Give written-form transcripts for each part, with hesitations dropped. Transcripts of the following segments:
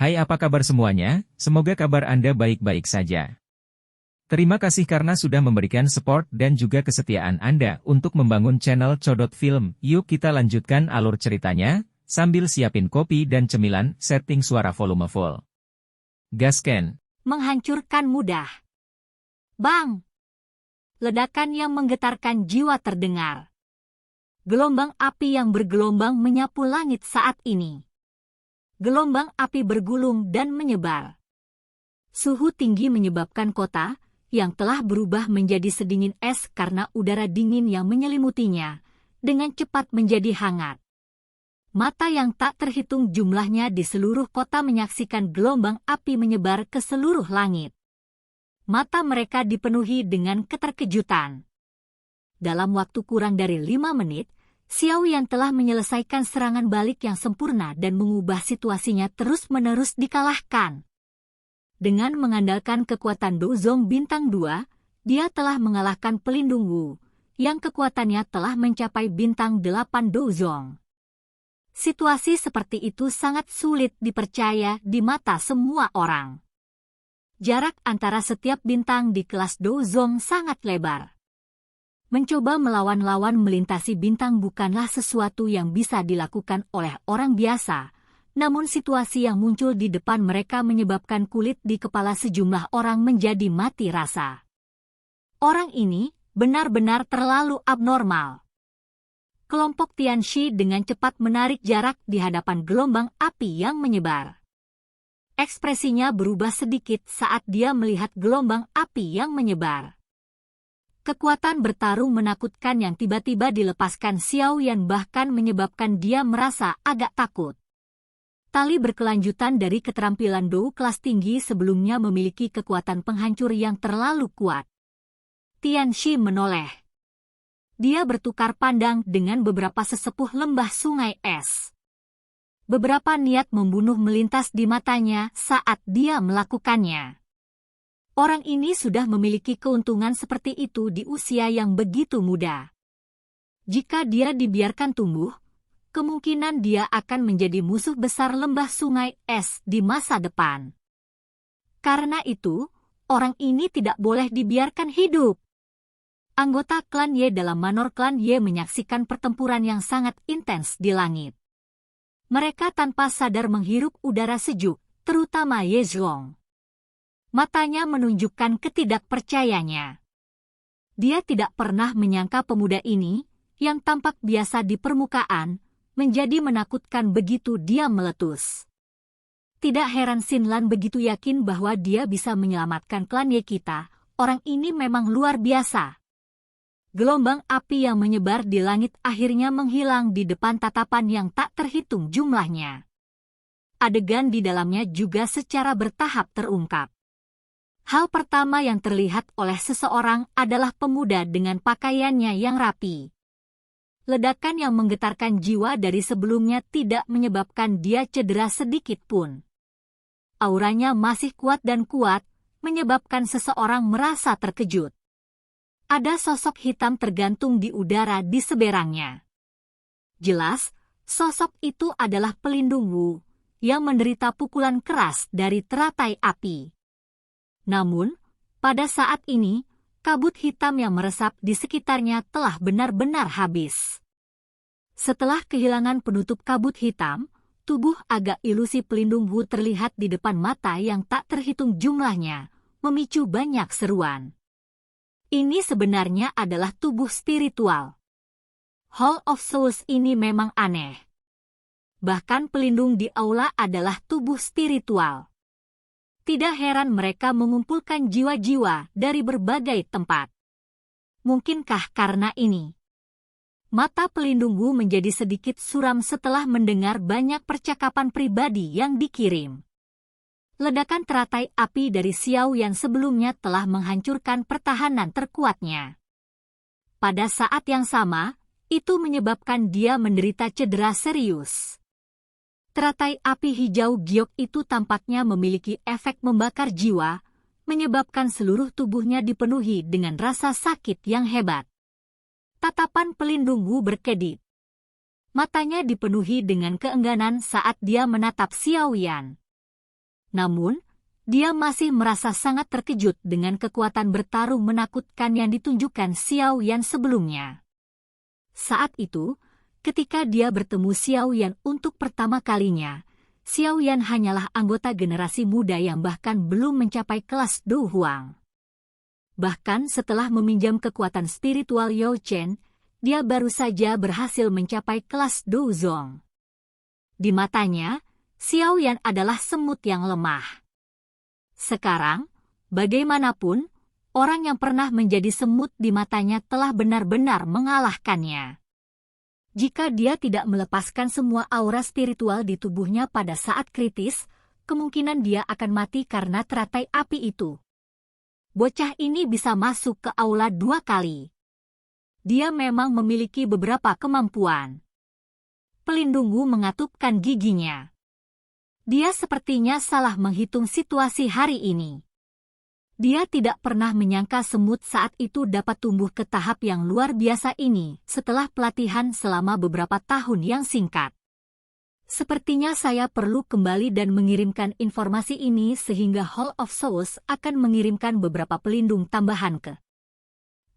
Hai, apa kabar semuanya? Semoga kabar Anda baik-baik saja. Terima kasih karena sudah memberikan support dan juga kesetiaan Anda untuk membangun channel Codot Film. Yuk kita lanjutkan alur ceritanya, sambil siapin kopi dan cemilan, setting suara volume full. Gasken. Menghancurkan mudah. Bang! Ledakan yang menggetarkan jiwa terdengar. Gelombang api yang bergelombang menyapu langit saat ini. Gelombang api bergulung dan menyebar. Suhu tinggi menyebabkan kota, yang telah berubah menjadi sedingin es karena udara dingin yang menyelimutinya, dengan cepat menjadi hangat. Mata yang tak terhitung jumlahnya di seluruh kota menyaksikan gelombang api menyebar ke seluruh langit. Mata mereka dipenuhi dengan keterkejutan. Dalam waktu kurang dari 5 menit, Xiao Yan telah menyelesaikan serangan balik yang sempurna dan mengubah situasinya terus-menerus dikalahkan. Dengan mengandalkan kekuatan Douzong Bintang 2, dia telah mengalahkan pelindung Wu, yang kekuatannya telah mencapai Bintang 8 Douzong. Situasi seperti itu sangat sulit dipercaya di mata semua orang. Jarak antara setiap bintang di kelas Douzong sangat lebar. Mencoba melawan lawan melintasi bintang bukanlah sesuatu yang bisa dilakukan oleh orang biasa, namun situasi yang muncul di depan mereka menyebabkan kulit di kepala sejumlah orang menjadi mati rasa. Orang ini benar-benar terlalu abnormal. Kelompok Tianxi dengan cepat menarik jarak di hadapan gelombang api yang menyebar. Ekspresinya berubah sedikit saat dia melihat gelombang api yang menyebar. Kekuatan bertarung menakutkan yang tiba-tiba dilepaskan Xiao Yan bahkan menyebabkan dia merasa agak takut. Tali berkelanjutan dari keterampilan Dou kelas tinggi sebelumnya memiliki kekuatan penghancur yang terlalu kuat. Tianxi menoleh. Dia bertukar pandang dengan beberapa sesepuh lembah sungai es. Beberapa niat membunuh melintas di matanya saat dia melakukannya. Orang ini sudah memiliki keuntungan seperti itu di usia yang begitu muda. Jika dia dibiarkan tumbuh, kemungkinan dia akan menjadi musuh besar lembah sungai es di masa depan. Karena itu, orang ini tidak boleh dibiarkan hidup. Anggota klan Ye dalam Manor klan Ye menyaksikan pertempuran yang sangat intens di langit. Mereka tanpa sadar menghirup udara sejuk, terutama Ye Zhong. Matanya menunjukkan ketidakpercayanya. Dia tidak pernah menyangka pemuda ini, yang tampak biasa di permukaan, menjadi menakutkan begitu dia meletus. Tidak heran Xin Lan begitu yakin bahwa dia bisa menyelamatkan klan Ye kita, orang ini memang luar biasa. Gelombang api yang menyebar di langit akhirnya menghilang di depan tatapan yang tak terhitung jumlahnya. Adegan di dalamnya juga secara bertahap terungkap. Hal pertama yang terlihat oleh seseorang adalah pemuda dengan pakaiannya yang rapi. Ledakan yang menggetarkan jiwa dari sebelumnya tidak menyebabkan dia cedera sedikit pun. Auranya masih kuat dan kuat, menyebabkan seseorang merasa terkejut. Ada sosok hitam tergantung di udara di seberangnya. Jelas, sosok itu adalah pelindung Wu, yang menderita pukulan keras dari teratai api. Namun, pada saat ini, kabut hitam yang meresap di sekitarnya telah benar-benar habis. Setelah kehilangan penutup kabut hitam, tubuh agak ilusi pelindung Wu terlihat di depan mata yang tak terhitung jumlahnya, memicu banyak seruan. Ini sebenarnya adalah tubuh spiritual. Hall of Souls ini memang aneh. Bahkan pelindung di aula adalah tubuh spiritual. Tidak heran mereka mengumpulkan jiwa-jiwa dari berbagai tempat. Mungkinkah karena ini? Mata pelindung Wu menjadi sedikit suram setelah mendengar banyak percakapan pribadi yang dikirim. Ledakan teratai api dari Xiao Yan sebelumnya telah menghancurkan pertahanan terkuatnya. Pada saat yang sama, itu menyebabkan dia menderita cedera serius. Teratai api hijau giok itu tampaknya memiliki efek membakar jiwa, menyebabkan seluruh tubuhnya dipenuhi dengan rasa sakit yang hebat. Tatapan pelindung Wu berkedip. Matanya dipenuhi dengan keengganan saat dia menatap Xiao Yan. Namun, dia masih merasa sangat terkejut dengan kekuatan bertarung menakutkan yang ditunjukkan Xiao Yan sebelumnya. Saat itu, ketika dia bertemu Xiao Yan untuk pertama kalinya, Xiao Yan hanyalah anggota generasi muda yang bahkan belum mencapai kelas Du Huang. Bahkan setelah meminjam kekuatan spiritual Yao Chen, dia baru saja berhasil mencapai kelas Du Zong. Di matanya, Xiao Yan adalah semut yang lemah. Sekarang, bagaimanapun, orang yang pernah menjadi semut di matanya telah benar-benar mengalahkannya. Jika dia tidak melepaskan semua aura spiritual di tubuhnya pada saat kritis, kemungkinan dia akan mati karena teratai api itu. Bocah ini bisa masuk ke aula 2 kali. Dia memang memiliki beberapa kemampuan. Pelindung Wu mengatupkan giginya. Dia sepertinya salah menghitung situasi hari ini. Dia tidak pernah menyangka semut saat itu dapat tumbuh ke tahap yang luar biasa ini setelah pelatihan selama beberapa tahun yang singkat. Sepertinya saya perlu kembali dan mengirimkan informasi ini sehingga Hall of Souls akan mengirimkan beberapa pelindung tambahan ke.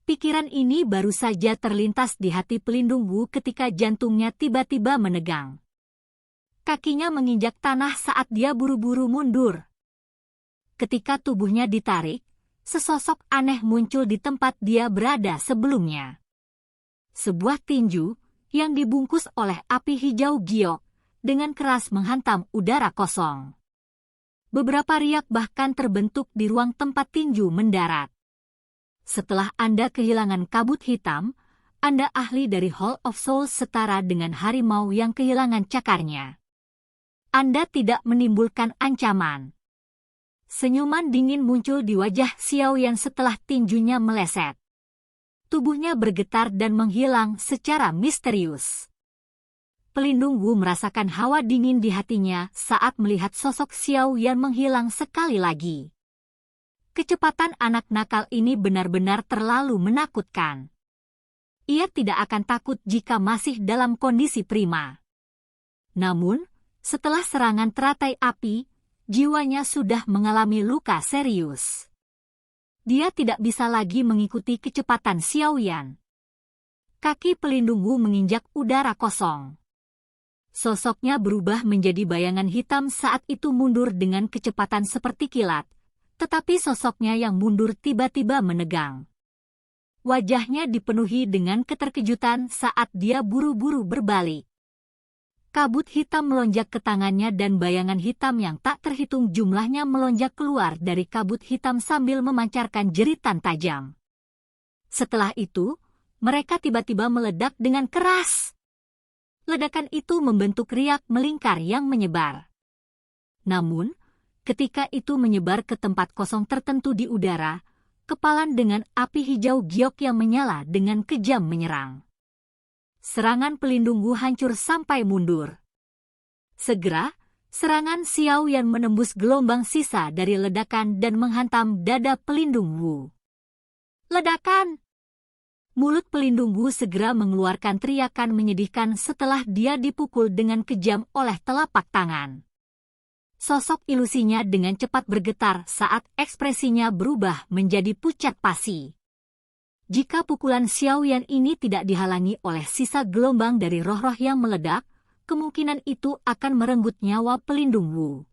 Pikiran ini baru saja terlintas di hati pelindung Wu ketika jantungnya tiba-tiba menegang. Kakinya menginjak tanah saat dia buru-buru mundur. Ketika tubuhnya ditarik, sesosok aneh muncul di tempat dia berada sebelumnya. Sebuah tinju yang dibungkus oleh api hijau giok dengan keras menghantam udara kosong. Beberapa riak bahkan terbentuk di ruang tempat tinju mendarat. Setelah Anda kehilangan kabut hitam, Anda ahli dari Hall of Souls setara dengan harimau yang kehilangan cakarnya. Anda tidak menimbulkan ancaman. Senyuman dingin muncul di wajah Xiao Yan setelah tinjunya meleset. Tubuhnya bergetar dan menghilang secara misterius. Pelindung Wu merasakan hawa dingin di hatinya saat melihat sosok Xiao Yan menghilang sekali lagi. Kecepatan anak nakal ini benar-benar terlalu menakutkan. Ia tidak akan takut jika masih dalam kondisi prima. Namun, setelah serangan teratai api, jiwanya sudah mengalami luka serius. Dia tidak bisa lagi mengikuti kecepatan Xiao Yan. Kaki pelindung Wu menginjak udara kosong. Sosoknya berubah menjadi bayangan hitam saat itu mundur dengan kecepatan seperti kilat, tetapi sosoknya yang mundur tiba-tiba menegang. Wajahnya dipenuhi dengan keterkejutan saat dia buru-buru berbalik. Kabut hitam melonjak ke tangannya dan bayangan hitam yang tak terhitung jumlahnya melonjak keluar dari kabut hitam sambil memancarkan jeritan tajam. Setelah itu, mereka tiba-tiba meledak dengan keras. Ledakan itu membentuk riak melingkar yang menyebar. Namun, ketika itu menyebar ke tempat kosong tertentu di udara, kepalan dengan api hijau giok yang menyala dengan kejam menyerang. Serangan pelindung Wu hancur sampai mundur. Segera, serangan Xiao Yan menembus gelombang sisa dari ledakan dan menghantam dada pelindung Wu. Ledakan! Mulut pelindung Wu segera mengeluarkan teriakan menyedihkan setelah dia dipukul dengan kejam oleh telapak tangan. Sosok ilusinya dengan cepat bergetar saat ekspresinya berubah menjadi pucat pasi. Jika pukulan Xiao Yan ini tidak dihalangi oleh sisa gelombang dari roh-roh yang meledak, kemungkinan itu akan merenggut nyawa pelindung Wu.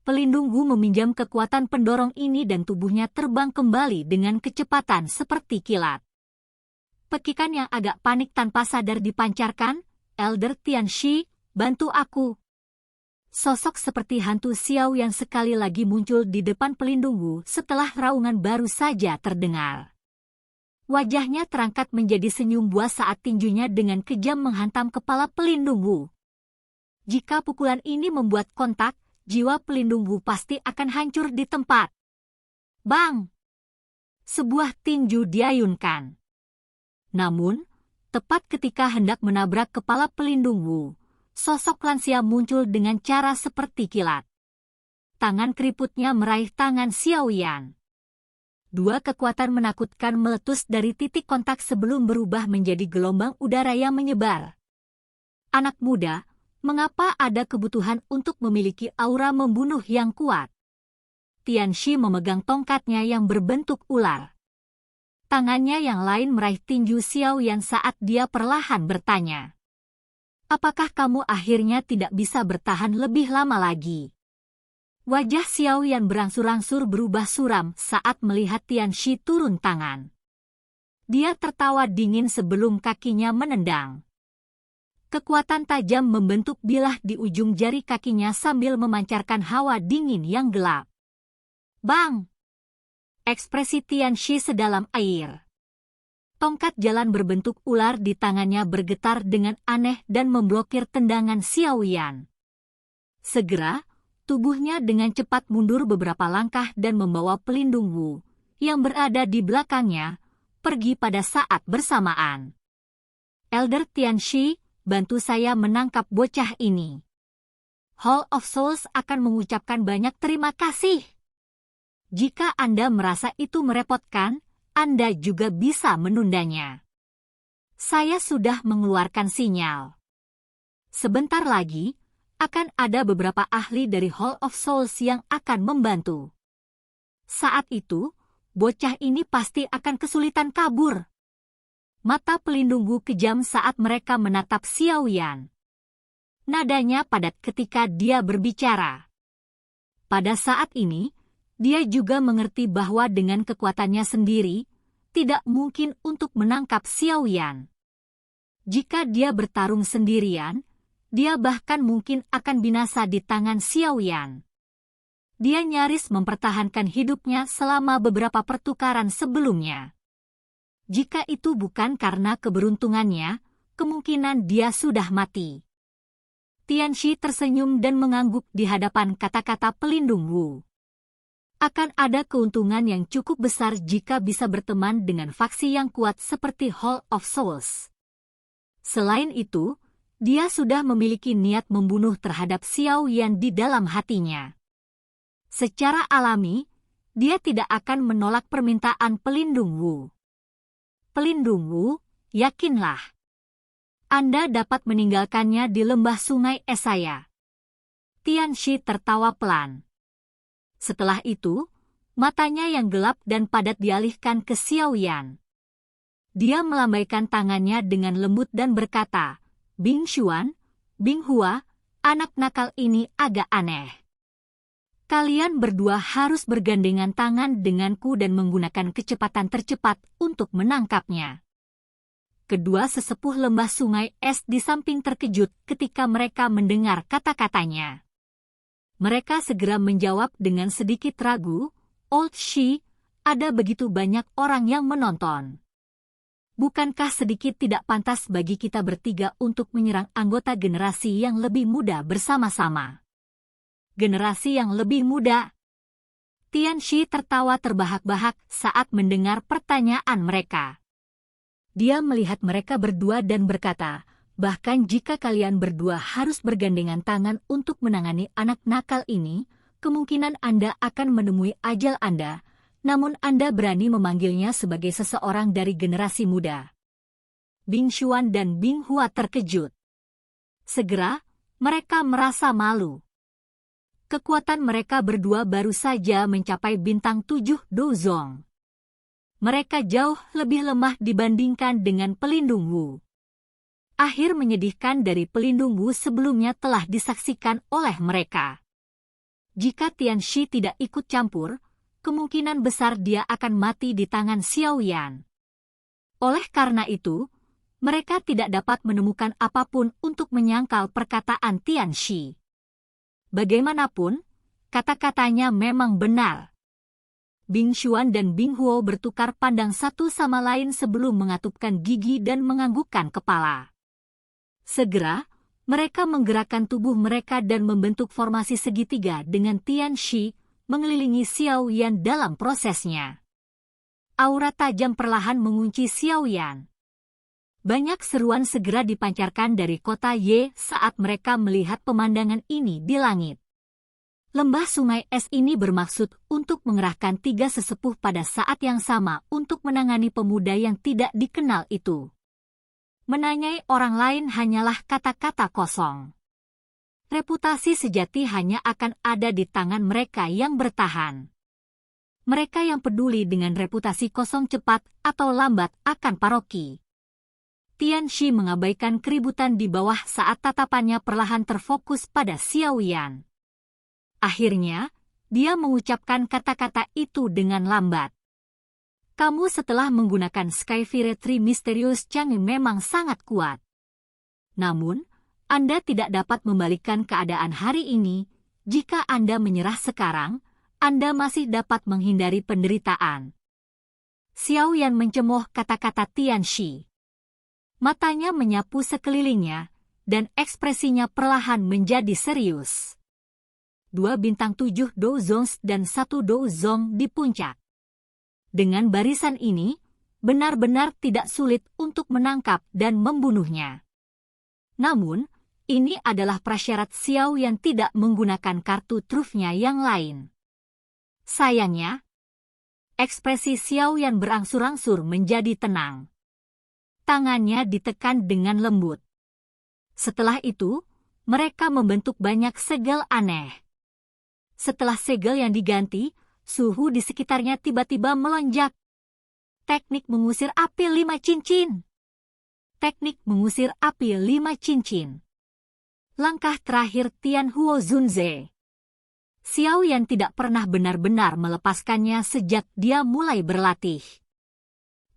Pelindung Wu meminjam kekuatan pendorong ini dan tubuhnya terbang kembali dengan kecepatan seperti kilat. Pekikan yang agak panik tanpa sadar dipancarkan, Elder Tianxi, bantu aku. Sosok seperti hantu Xiao yang sekali lagi muncul di depan pelindung Wu setelah raungan baru saja terdengar. Wajahnya terangkat menjadi senyum buas saat tinjunya dengan kejam menghantam kepala pelindung Wu. Jika pukulan ini membuat kontak, jiwa pelindung Wu pasti akan hancur di tempat. Bang! Sebuah tinju diayunkan. Namun, tepat ketika hendak menabrak kepala pelindung Wu, sosok lansia muncul dengan cara seperti kilat. Tangan keriputnya meraih tangan Xiao Yan. Dua kekuatan menakutkan meletus dari titik kontak sebelum berubah menjadi gelombang udara yang menyebar. Anak muda, Mengapa ada kebutuhan untuk memiliki aura membunuh yang kuat? Tianxi memegang tongkatnya yang berbentuk ular. Tangannya yang lain meraih tinju Xiaoyan saat dia perlahan bertanya. Apakah kamu akhirnya tidak bisa bertahan lebih lama lagi? Wajah Xiaoyan berangsur-angsur berubah suram saat melihat Tianxi turun tangan. Dia tertawa dingin sebelum kakinya menendang. Kekuatan tajam membentuk bilah di ujung jari kakinya sambil memancarkan hawa dingin yang gelap. Bang! Ekspresi Tianxi sedalam air. Tongkat jalan berbentuk ular di tangannya bergetar dengan aneh dan memblokir tendangan Xiaoyan. Segera, tubuhnya dengan cepat mundur beberapa langkah dan membawa pelindung Wu, yang berada di belakangnya, pergi pada saat bersamaan. Elder Tianxi, bantu saya menangkap bocah ini. Hall of Souls akan mengucapkan banyak terima kasih. Jika Anda merasa itu merepotkan, Anda juga bisa menundanya. Saya sudah mengeluarkan sinyal. Sebentar lagi, akan ada beberapa ahli dari Hall of Souls yang akan membantu. Saat itu, bocah ini pasti akan kesulitan kabur. Mata pelindung Wu kejam saat mereka menatap Xiaoyan. Nadanya padat ketika dia berbicara. Pada saat ini, dia juga mengerti bahwa dengan kekuatannya sendiri, tidak mungkin untuk menangkap Xiaoyan. Jika dia bertarung sendirian, dia bahkan mungkin akan binasa di tangan Xiaoyan. Dia nyaris mempertahankan hidupnya selama beberapa pertukaran sebelumnya. Jika itu bukan karena keberuntungannya, kemungkinan dia sudah mati. Tianxi tersenyum dan mengangguk di hadapan kata-kata pelindung Wu. Akan ada keuntungan yang cukup besar jika bisa berteman dengan faksi yang kuat seperti Hall of Souls. Selain itu, dia sudah memiliki niat membunuh terhadap Xiaoyan di dalam hatinya. Secara alami, dia tidak akan menolak permintaan pelindung Wu. Pelindung Wu, yakinlah. Anda dapat meninggalkannya di lembah sungai es saya. Tianxi tertawa pelan. Setelah itu, matanya yang gelap dan padat dialihkan ke Xiaoyan. Dia melambaikan tangannya dengan lembut dan berkata, Bing Xuan, Bing Hua, anak nakal ini agak aneh. Kalian berdua harus bergandengan tangan denganku dan menggunakan kecepatan tercepat untuk menangkapnya. Kedua sesepuh lembah sungai es di samping terkejut ketika mereka mendengar kata-katanya. Mereka segera menjawab dengan sedikit ragu, Old Shi, ada begitu banyak orang yang menonton. Bukankah sedikit tidak pantas bagi kita bertiga untuk menyerang anggota generasi yang lebih muda bersama-sama? Generasi yang lebih muda. Tianxi tertawa terbahak-bahak saat mendengar pertanyaan mereka. Dia melihat mereka berdua dan berkata, bahkan jika kalian berdua harus bergandengan tangan untuk menangani anak nakal ini, kemungkinan Anda akan menemui ajal Anda, namun Anda berani memanggilnya sebagai seseorang dari generasi muda. Bing Xuan dan Bing Hua terkejut. Segera, mereka merasa malu. Kekuatan mereka berdua baru saja mencapai bintang 7 Dozong. Mereka jauh lebih lemah dibandingkan dengan pelindung Wu. Akhir menyedihkan dari pelindung Wu sebelumnya telah disaksikan oleh mereka. Jika Tianxi tidak ikut campur, kemungkinan besar dia akan mati di tangan Xiaoyan. Oleh karena itu, mereka tidak dapat menemukan apapun untuk menyangkal perkataan Tianxi. Bagaimanapun, kata-katanya memang benar. Bing Xuan dan Bing Huo bertukar pandang satu sama lain sebelum mengatupkan gigi dan menganggukkan kepala. Segera, mereka menggerakkan tubuh mereka dan membentuk formasi segitiga dengan Tianxi mengelilingi Xiaoyan dalam prosesnya. Aura tajam perlahan mengunci Xiaoyan. Banyak seruan segera dipancarkan dari kota Ye saat mereka melihat pemandangan ini di langit. Lembah sungai es ini bermaksud untuk mengerahkan 3 sesepuh pada saat yang sama untuk menangani pemuda yang tidak dikenal itu. Menanyai orang lain hanyalah kata-kata kosong. Reputasi sejati hanya akan ada di tangan mereka yang bertahan. Mereka yang peduli dengan reputasi kosong cepat atau lambat akan paroki. Tian Shi mengabaikan keributan di bawah saat tatapannya perlahan terfokus pada Xiao Yan. Akhirnya, dia mengucapkan kata-kata itu dengan lambat. Kamu setelah menggunakan Skyfire Tree Mysterious Chang'e memang sangat kuat. Namun, Anda tidak dapat membalikkan keadaan hari ini. Jika Anda menyerah sekarang, Anda masih dapat menghindari penderitaan. Xiao Yan mencemooh kata-kata Tian Shi. Matanya menyapu sekelilingnya, dan ekspresinya perlahan menjadi serius. 2 bintang 7 Dozong dan 1 Dozong di puncak. Dengan barisan ini, benar-benar tidak sulit untuk menangkap dan membunuhnya. Namun, ini adalah prasyarat Xiao yang tidak menggunakan kartu trufnya yang lain. Sayangnya, ekspresi Xiao Yan berangsur-angsur menjadi tenang. Tangannya ditekan dengan lembut. Setelah itu, mereka membentuk banyak segel aneh. Setelah segel yang diganti, suhu di sekitarnya tiba-tiba melonjak. Teknik mengusir api 5 cincin. Teknik mengusir api 5 cincin. Langkah terakhir Tian Huo Zunze. Xiao Yan tidak pernah benar-benar melepaskannya sejak dia mulai berlatih.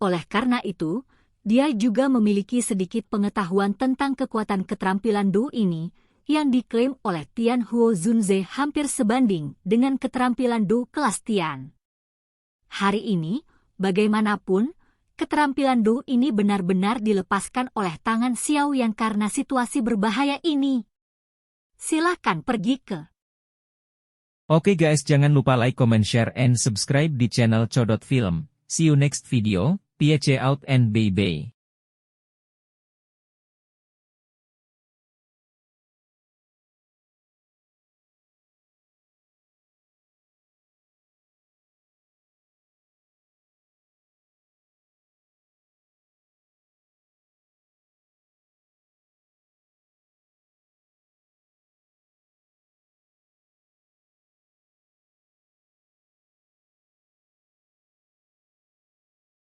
Oleh karena itu, dia juga memiliki sedikit pengetahuan tentang kekuatan keterampilan Do ini, yang diklaim oleh Tian Huo Zunze hampir sebanding dengan keterampilan Do kelas Tian. Hari ini, bagaimanapun, keterampilan Do ini benar-benar dilepaskan oleh tangan Xiao Yan karena situasi berbahaya ini. Silakan pergi ke. Oke guys, jangan lupa like, comment, share, and subscribe di channel Codot Film. See you next video, peace out and bye-bye.